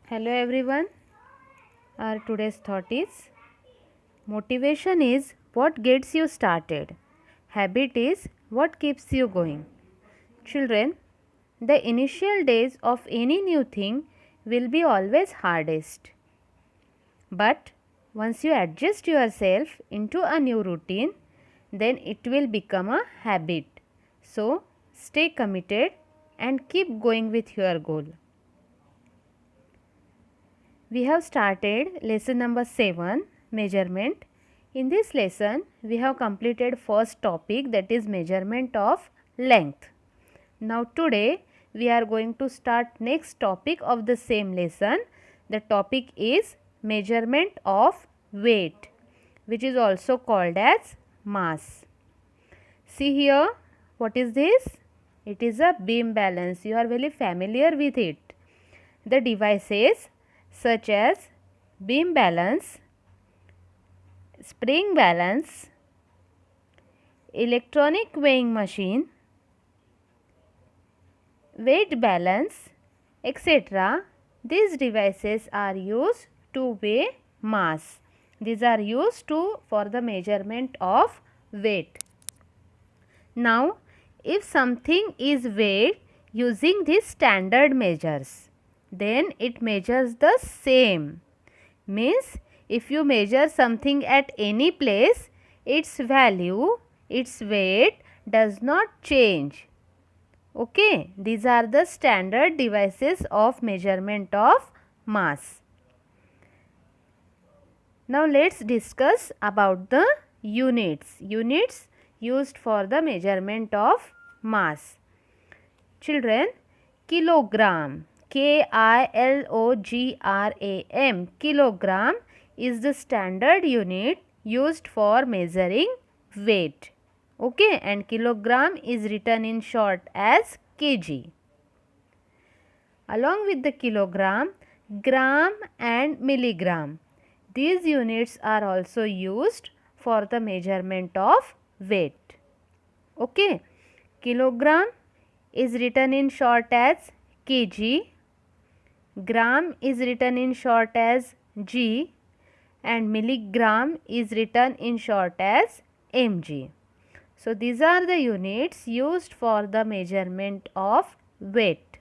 Hello everyone. Our today's thought is motivation is what gets you started. Habit is what keeps you going. Children, the initial days of any new thing will be always hardest. But once you adjust yourself into a new routine, then it will become a habit. So, stay committed and keep going with your goal. We have started lesson number 7, measurement. In this lesson we have completed first topic, that is measurement of length. Now today we are going to start next topic of the same lesson. The topic is measurement of weight, which is also called as mass. See here, what is this? It is a beam balance. You are very familiar with it. The devices such as beam balance, spring balance, electronic weighing machine, weight balance, etc. These devices are used to weigh mass. These are used for the measurement of weight. Now, if something is weighed using these standard measures, then it measures the same. Means if you measure something at any place, its value, its weight does not change. Okay, these are the standard devices of measurement of mass. Now let's discuss about the units. Units used for the measurement of mass. Children, kilogram, kilogram, kilogram is the standard unit used for measuring weight. Okay, and kilogram is written in short as kg. Along with the kilogram, gram and milligram, these units are also used for the measurement of weight. Okay, kilogram is written in short as kg, gram is written in short as g, and milligram is written in short as mg. So, these are the units used for the measurement of weight.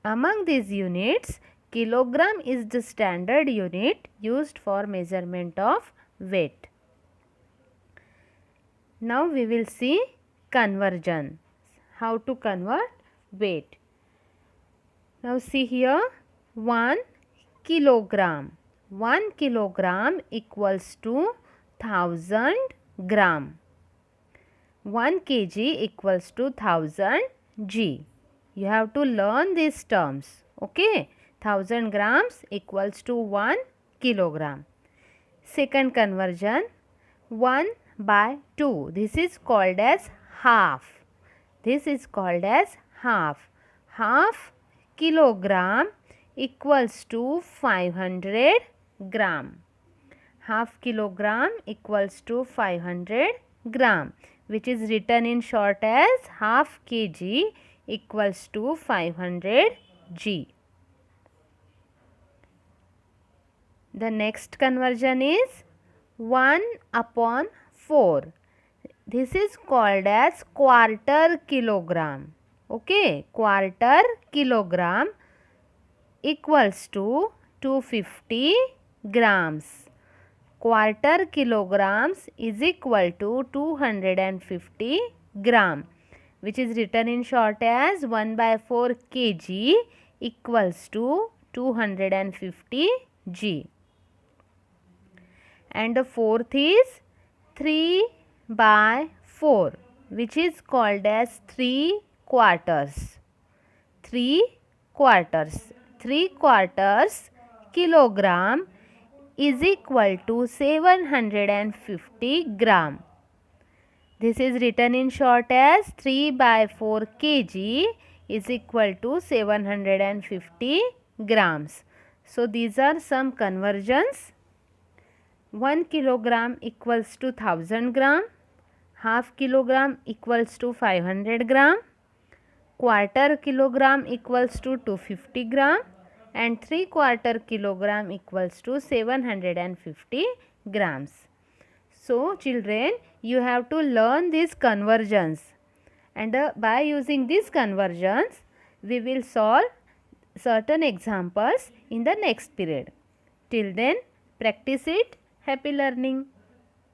Among these units, kilogram is the standard unit used for measurement of weight. Now, we will see conversion. How to convert weight. Now, see here, 1 kilogram. 1 kilogram equals to 1000 gram. 1 kg equals to 1000 g. You have to learn these terms. Okay. 1000 grams equals to 1 kilogram. Second conversion, 1 by 2. This is called as half. This is called as half. Half kilogram equals to 500 gram. Half kilogram equals to 500 gram, which is written in short as half kg equals to 500 g. The next conversion is 1 upon 4. This is called as quarter kilogram. Okay, quarter kilogram equals to 250 grams. Quarter kilograms is equal to 250 gram, which is written in short as 1 by 4 kg equals to 250 g. And the fourth is 3 by 4, which is called as 3 quarters. 3 quarters. 3 quarters kilogram is equal to 750 gram. This is written in short as 3 by 4 kg is equal to 750 grams. So, these are some conversions. 1 kilogram equals to 1000 gram, half kilogram equals to 500 gram, quarter kilogram equals to 250 gram, and 3/4 kilogram equals to 750 grams. So children, you have to learn these conversions, and by using these conversions we will solve certain examples in the next period. Till then, practice it. Happy learning.